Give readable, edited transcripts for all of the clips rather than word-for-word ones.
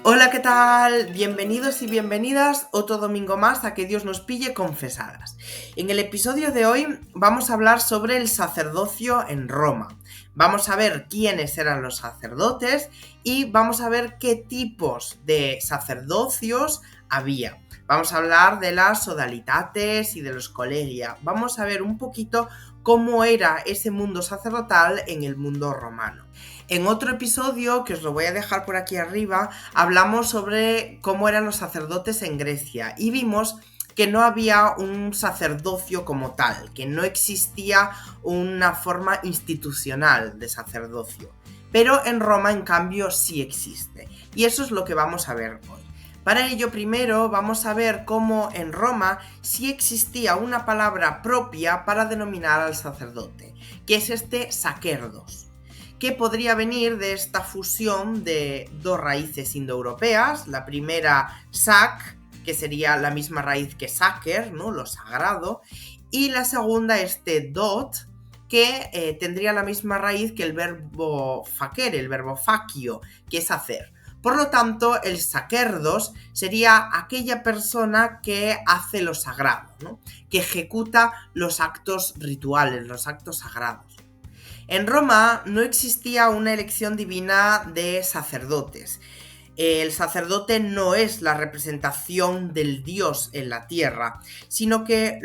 Hola, ¿qué tal? Bienvenidos y bienvenidas otro domingo más a Que Dios nos pille confesadas. En el episodio de hoy vamos a hablar sobre el sacerdocio en Roma. Vamos a ver quiénes eran los sacerdotes y vamos a ver qué tipos de sacerdocios había. Vamos a hablar de las sodalitates y de los collegia. Vamos a ver un poquito cómo era ese mundo sacerdotal en el mundo romano. En otro episodio, que os lo voy a dejar por aquí arriba, hablamos sobre cómo eran los sacerdotes en Grecia y vimos que no había un sacerdocio como tal, que no existía una forma institucional de sacerdocio. Pero en Roma, en cambio, sí existe. Y eso es lo que vamos a ver hoy. Para ello, primero vamos a ver cómo en Roma sí existía una palabra propia para denominar al sacerdote, que es este sacerdos, que podría venir de esta fusión de dos raíces indoeuropeas. La primera, sac, que sería la misma raíz que sacer, ¿no? Lo sagrado, y la segunda, dot, que tendría la misma raíz que el verbo facere, el verbo facio, que es hacer. Por lo tanto, el sacerdos sería aquella persona que hace lo sagrado, ¿no? Que ejecuta los actos rituales, los actos sagrados. En Roma no existía una elección divina de sacerdotes. El sacerdote no es la representación del Dios en la tierra, sino que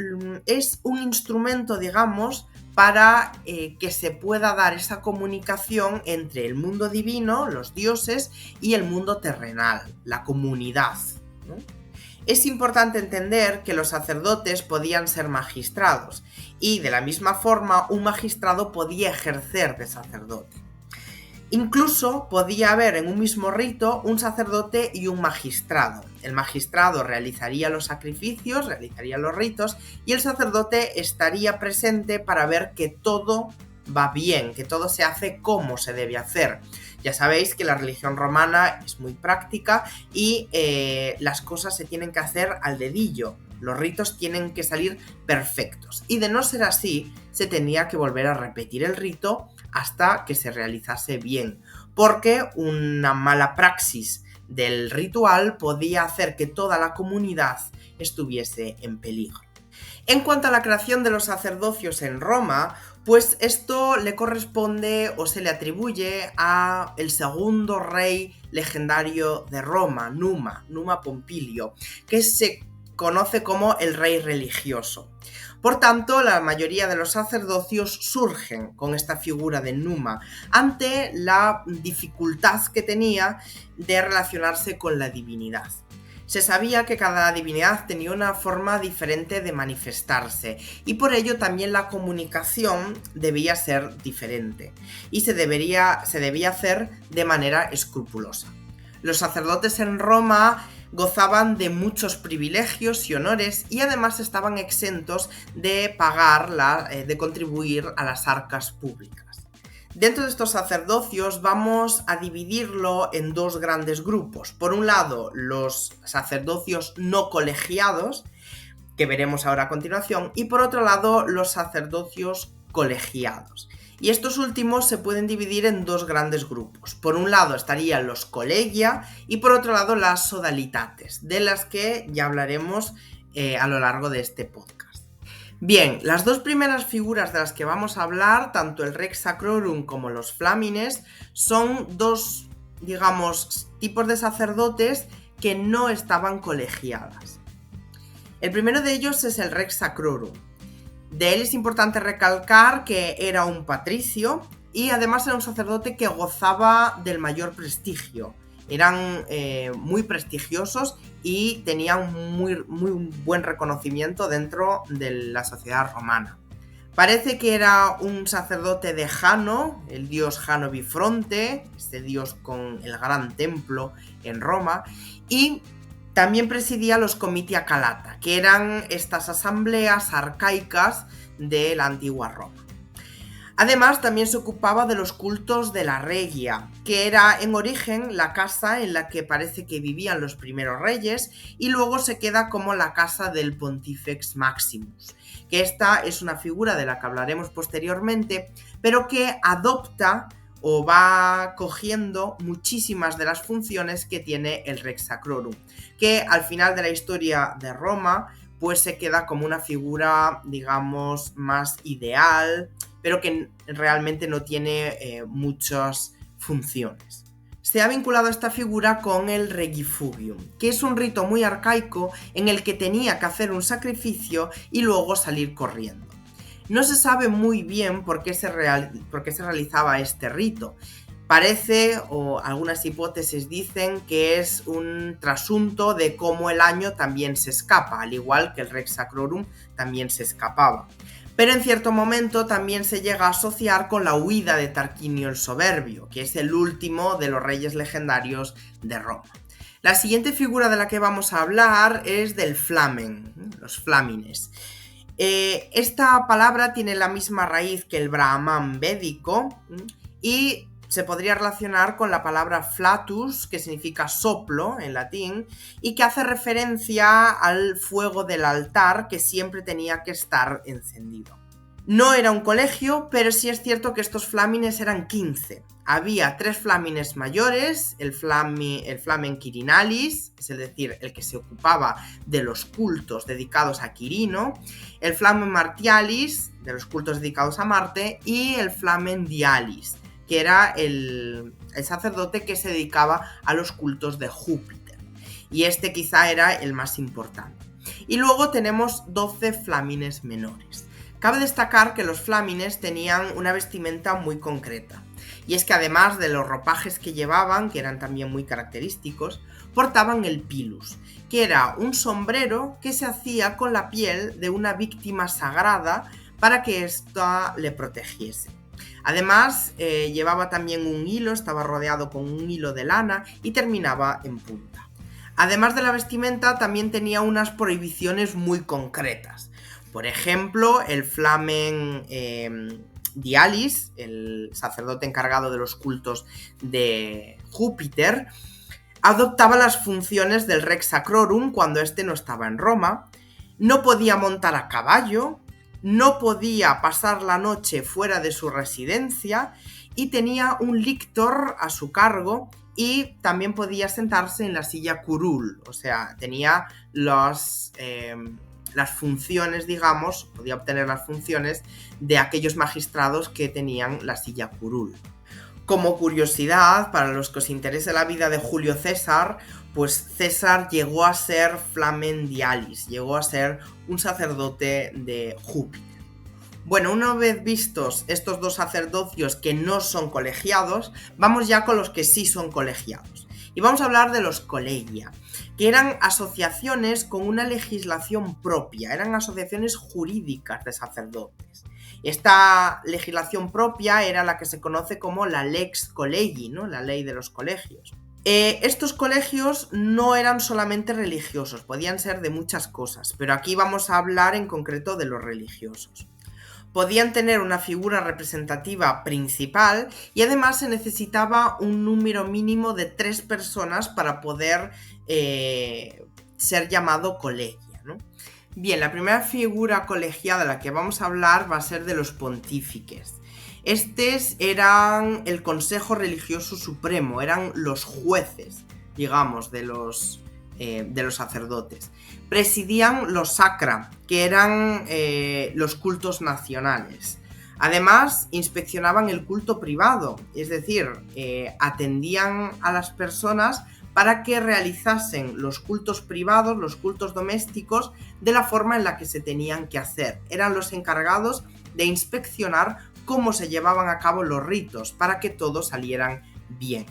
es un instrumento, digamos, para que se pueda dar esa comunicación entre el mundo divino, los dioses, y el mundo terrenal, la comunidad, ¿no? Es importante entender que los sacerdotes podían ser magistrados y de la misma forma un magistrado podía ejercer de sacerdote. Incluso podía haber en un mismo rito un sacerdote y un magistrado. El magistrado realizaría los sacrificios, realizaría los ritos y el sacerdote estaría presente para ver que todo va bien, que todo se hace como se debe hacer. Ya sabéis que la religión romana es muy práctica y las cosas se tienen que hacer al dedillo. Los ritos tienen que salir perfectos. Y de no ser así, se tenía que volver a repetir el rito hasta que se realizase bien. Porque una mala praxis del ritual podía hacer que toda la comunidad estuviese en peligro. En cuanto a la creación de los sacerdocios en Roma, pues esto le corresponde o se le atribuye a el segundo rey legendario de Roma, Numa Pompilio, que se conoce como el rey religioso. Por tanto, la mayoría de los sacerdocios surgen con esta figura de Numa, ante la dificultad que tenía de relacionarse con la divinidad. Se sabía que cada divinidad tenía una forma diferente de manifestarse y por ello también la comunicación debía ser diferente y se debía hacer de manera escrupulosa. Los sacerdotes en Roma gozaban de muchos privilegios y honores y además estaban exentos de de contribuir a las arcas públicas. Dentro de estos sacerdocios vamos a dividirlo en dos grandes grupos. Por un lado, los sacerdocios no colegiados, que veremos ahora a continuación, y por otro lado, los sacerdocios colegiados. Y estos últimos se pueden dividir en dos grandes grupos. Por un lado estarían los collegia y por otro lado las sodalitates, de las que ya hablaremos a lo largo de este podcast. Bien, las dos primeras figuras de las que vamos a hablar, tanto el Rex Sacrorum como los Flamines, son dos, digamos, tipos de sacerdotes que no estaban colegiadas. El primero de ellos es el Rex Sacrorum. De él es importante recalcar que era un patricio y además era un sacerdote que gozaba del mayor prestigio. Eran muy prestigiosos y tenían muy buen reconocimiento dentro de la sociedad romana. Parece que era un sacerdote de Jano, el dios Jano Bifronte, este dios con el gran templo en Roma, y también presidía los comitia calata, que eran estas asambleas arcaicas de la antigua Roma. Además, también se ocupaba de los cultos de la regia, que era en origen la casa en la que parece que vivían los primeros reyes y luego se queda como la casa del Pontifex Maximus, que esta es una figura de la que hablaremos posteriormente, pero que adopta o va cogiendo muchísimas de las funciones que tiene el Rex Sacrorum, que al final de la historia de Roma pues se queda como una figura, digamos, más ideal, pero que realmente no tiene muchas funciones. Se ha vinculado esta figura con el regifugium, que es un rito muy arcaico en el que tenía que hacer un sacrificio y luego salir corriendo. No se sabe muy bien por qué se realizaba este rito. Parece, o algunas hipótesis dicen, que es un trasunto de cómo el año también se escapa, al igual que el Rex Sacrorum también se escapaba. Pero en cierto momento también se llega a asociar con la huida de Tarquinio el Soberbio, que es el último de los reyes legendarios de Roma. La siguiente figura de la que vamos a hablar es del flamen, los flamines. Esta palabra tiene la misma raíz que el brahman védico y se podría relacionar con la palabra flatus, que significa soplo en latín, y que hace referencia al fuego del altar que siempre tenía que estar encendido. No era un colegio, pero sí es cierto que estos flamines eran 15. Había 3 flamines mayores, el flamen Quirinalis, es decir, el que se ocupaba de los cultos dedicados a Quirino, el flamen Martialis, de los cultos dedicados a Marte, y el flamen Dialis, que era el sacerdote que se dedicaba a los cultos de Júpiter. Y este quizá era el más importante. Y luego tenemos 12 flamines menores. Cabe destacar que los flamines tenían una vestimenta muy concreta. Y es que además de los ropajes que llevaban, que eran también muy característicos, portaban el pilus, que era un sombrero que se hacía con la piel de una víctima sagrada para que ésta le protegiese. Además, llevaba también un hilo, estaba rodeado con un hilo de lana y terminaba en punta. Además de la vestimenta, también tenía unas prohibiciones muy concretas. Por ejemplo, el flamen Dialis, el sacerdote encargado de los cultos de Júpiter, adoptaba las funciones del Rex Sacrorum cuando éste no estaba en Roma, no podía montar a caballo, no podía pasar la noche fuera de su residencia y tenía un lictor a su cargo y también podía sentarse en la silla curul, o sea, tenía las funciones, digamos, podía obtener las funciones de aquellos magistrados que tenían la silla curul. Como curiosidad, para los que os interese la vida de Julio César, pues César llegó a ser flamen Dialis, llegó a ser un sacerdote de Júpiter. Bueno, una vez vistos estos 2 sacerdocios que no son colegiados, vamos ya con los que sí son colegiados. Y vamos a hablar de los collegia, que eran asociaciones con una legislación propia, eran asociaciones jurídicas de sacerdotes. Esta legislación propia era la que se conoce como la lex collegi, ¿no? La ley de los colegios. Estos colegios no eran solamente religiosos, podían ser de muchas cosas, pero aquí vamos a hablar en concreto de los religiosos. Podían tener una figura representativa principal y además se necesitaba un número mínimo de 3 personas para poder ser llamado colegia, ¿no? Bien, la primera figura colegiada de la que vamos a hablar va a ser de los pontífices. Estos eran el Consejo Religioso Supremo, eran los jueces, digamos, de los sacerdotes. Presidían los sacra, que eran los cultos nacionales. Además, inspeccionaban el culto privado, es decir, atendían a las personas para que realizasen los cultos privados, los cultos domésticos, de la forma en la que se tenían que hacer. Eran los encargados de inspeccionar cómo se llevaban a cabo los ritos para que todos salieran bien.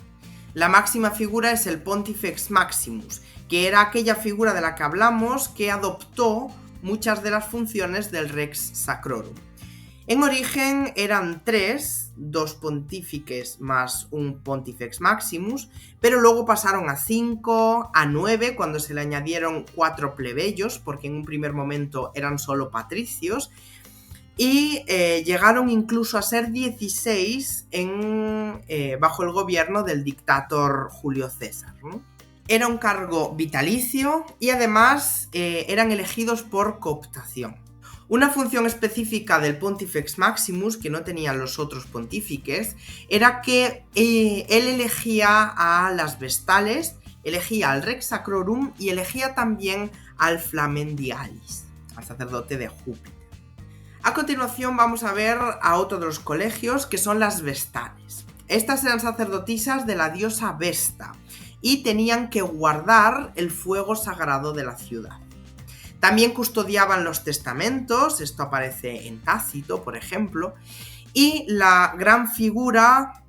La máxima figura es el Pontifex Maximus, que era aquella figura de la que hablamos que adoptó muchas de las funciones del Rex Sacrorum. En origen eran 3, 2 pontífices más un Pontifex Maximus, pero luego pasaron a 5, a 9 cuando se le añadieron 4 plebeyos, porque en un primer momento eran solo patricios, y llegaron incluso a ser 16 bajo el gobierno del dictador Julio César, ¿no? Era un cargo vitalicio y además eran elegidos por cooptación. Una función específica del Pontifex Maximus, que no tenían los otros pontífices, era que él elegía a las vestales, elegía al Rex Sacrorum y elegía también al Flamendialis, al sacerdote de Júpiter. A continuación vamos a ver a otro de los colegios, que son las vestales. Estas eran sacerdotisas de la diosa Vesta y tenían que guardar el fuego sagrado de la ciudad. También custodiaban los testamentos, esto aparece en Tácito, por ejemplo, y la gran figura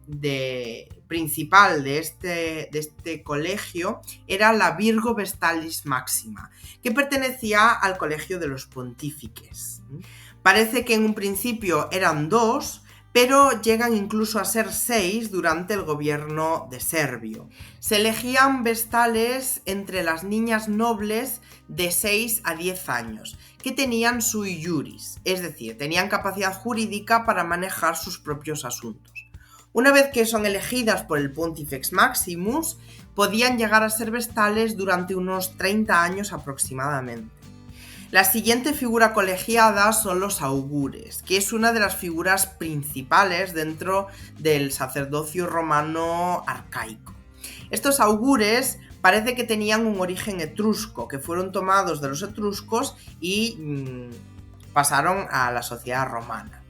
principal de este colegio era la Virgo Vestalis Máxima, que pertenecía al colegio de los pontífices. Parece que en un principio eran 2, pero llegan incluso a ser 6 durante el gobierno de Servio. Se elegían vestales entre las niñas nobles de 6 a 10 años, que tenían sui juris, es decir, tenían capacidad jurídica para manejar sus propios asuntos. Una vez que son elegidas por el Pontifex Maximus, podían llegar a ser vestales durante unos 30 años aproximadamente. La siguiente figura colegiada son los augures, que es una de las figuras principales dentro del sacerdocio romano arcaico. Estos augures parece que tenían un origen etrusco, que fueron tomados de los etruscos y pasaron a la sociedad romana.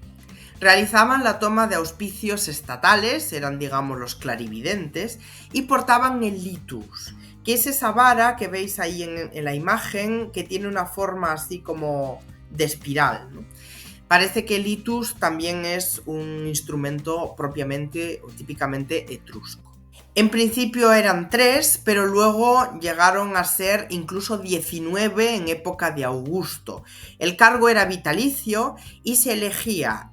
Realizaban la toma de auspicios estatales, eran digamos los clarividentes, y portaban el litus, que es esa vara que veis ahí en la imagen, que tiene una forma así como de espiral, ¿no? Parece que el litus también es un instrumento propiamente o típicamente etrusco. En principio eran 3, pero luego llegaron a ser incluso 19 en época de Augusto. El cargo era vitalicio y se elegía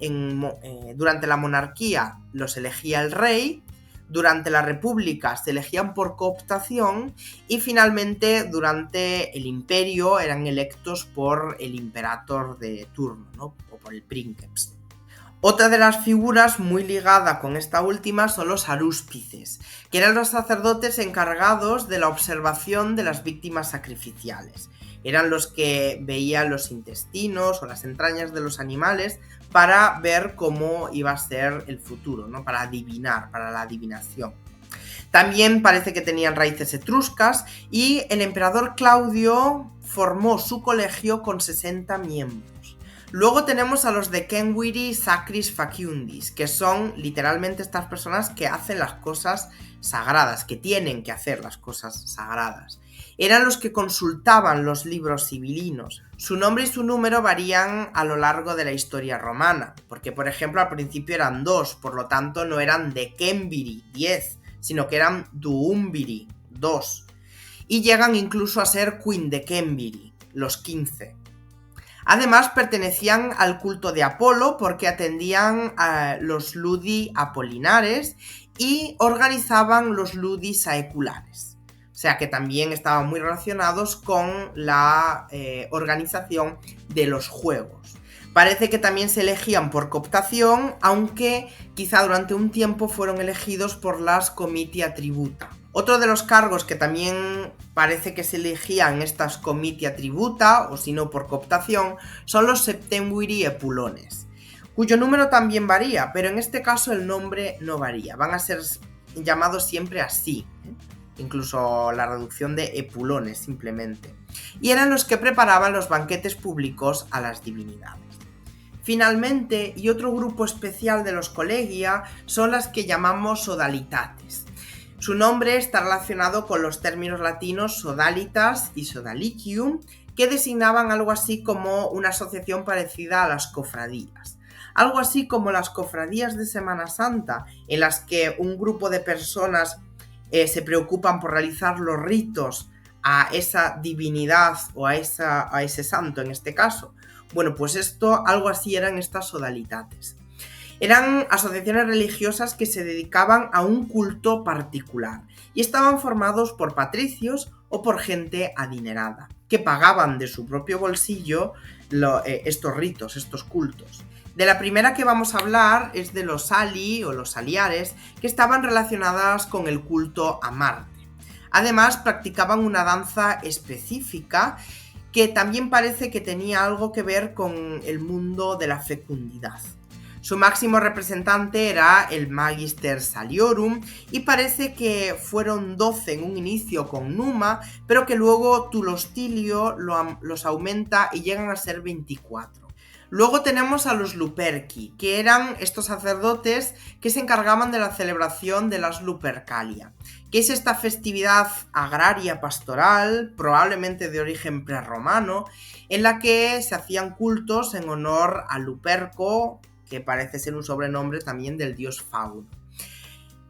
durante la monarquía, los elegía el rey. Durante la República se elegían por cooptación y finalmente durante el Imperio eran electos por el imperator de turno, ¿no? O por el princeps. Otra de las figuras muy ligada con esta última son los arúspices, que eran los sacerdotes encargados de la observación de las víctimas sacrificiales. Eran los que veían los intestinos o las entrañas de los animales para ver cómo iba a ser el futuro, ¿no? Para adivinar, para la adivinación. También parece que tenían raíces etruscas y el emperador Claudio formó su colegio con 60 miembros. Luego tenemos a los Decemviri Sacris Facundis, que son literalmente estas personas que hacen las cosas sagradas, que tienen que hacer las cosas sagradas. Eran los que consultaban los libros sibilinos. Su nombre y su número varían a lo largo de la historia romana, porque por ejemplo al principio eran 2, por lo tanto no eran Decemviri, 10, sino que eran Duumviri, 2. Y llegan incluso a ser Quindecemviri, los 15. Además pertenecían al culto de Apolo porque atendían a los ludi apolinares y organizaban los ludi saeculares. O sea que también estaban muy relacionados con la organización de los juegos. Parece que también se elegían por cooptación, aunque quizá durante un tiempo fueron elegidos por las comitia tributa. Otro de los cargos que también parece que se elegían estas comitia tributa, o si no por cooptación, son los septemviri epulones, cuyo número también varía, pero en este caso el nombre no varía, van a ser llamados siempre así, incluso la reducción de epulones simplemente, y eran los que preparaban los banquetes públicos a las divinidades. Finalmente, y otro grupo especial de los colegia son las que llamamos sodalitates. Su nombre está relacionado con los términos latinos sodalitas y sodalicium, que designaban algo así como una asociación parecida a las cofradías. Algo así como las cofradías de Semana Santa, en las que un grupo de personas se preocupan por realizar los ritos a esa divinidad o a ese santo en este caso. Bueno, pues algo así eran estas sodalitates. Eran asociaciones religiosas que se dedicaban a un culto particular y estaban formados por patricios o por gente adinerada, que pagaban de su propio bolsillo estos ritos, estos cultos. De la primera que vamos a hablar es de los Sali o los Saliares, que estaban relacionadas con el culto a Marte. Además, practicaban una danza específica que también parece que tenía algo que ver con el mundo de la fecundidad. Su máximo representante era el Magister Saliorum y parece que fueron 12 en un inicio con Numa, pero que luego Tulostilio los aumenta y llegan a ser 24. Luego tenemos a los Luperci, que eran estos sacerdotes que se encargaban de la celebración de las Lupercalia, que es esta festividad agraria pastoral, probablemente de origen prerromano, en la que se hacían cultos en honor a Luperco, que parece ser un sobrenombre también del dios Fauno.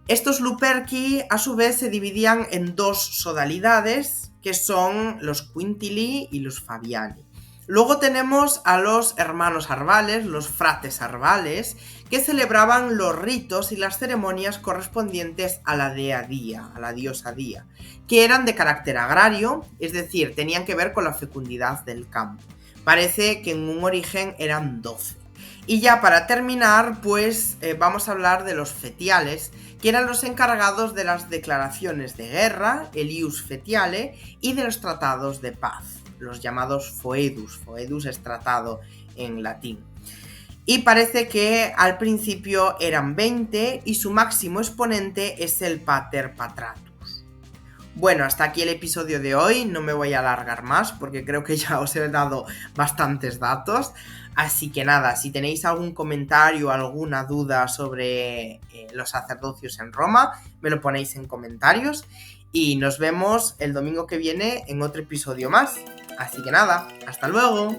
Estos Luperci a su vez se dividían en dos sodalidades, que son los Quintili y los Fabiani. Luego tenemos a los hermanos Arvales, los frates Arvales, que celebraban los ritos y las ceremonias correspondientes a la dea Día, a la diosa Día, que eran de carácter agrario, es decir, tenían que ver con la fecundidad del campo. Parece que en un origen eran 12. Y ya para terminar, pues vamos a hablar de los fetiales, que eran los encargados de las declaraciones de guerra, el ius fetiale, y de los tratados de paz, los llamados foedus. Foedus es tratado en latín. Y parece que al principio eran 20 y su máximo exponente es el Pater Patratus. Bueno, hasta aquí el episodio de hoy, no me voy a alargar más porque creo que ya os he dado bastantes datos. Así que nada, si tenéis algún comentario o alguna duda sobre los sacerdocios en Roma, me lo ponéis en comentarios y nos vemos el domingo que viene en otro episodio más. Así que nada, hasta luego.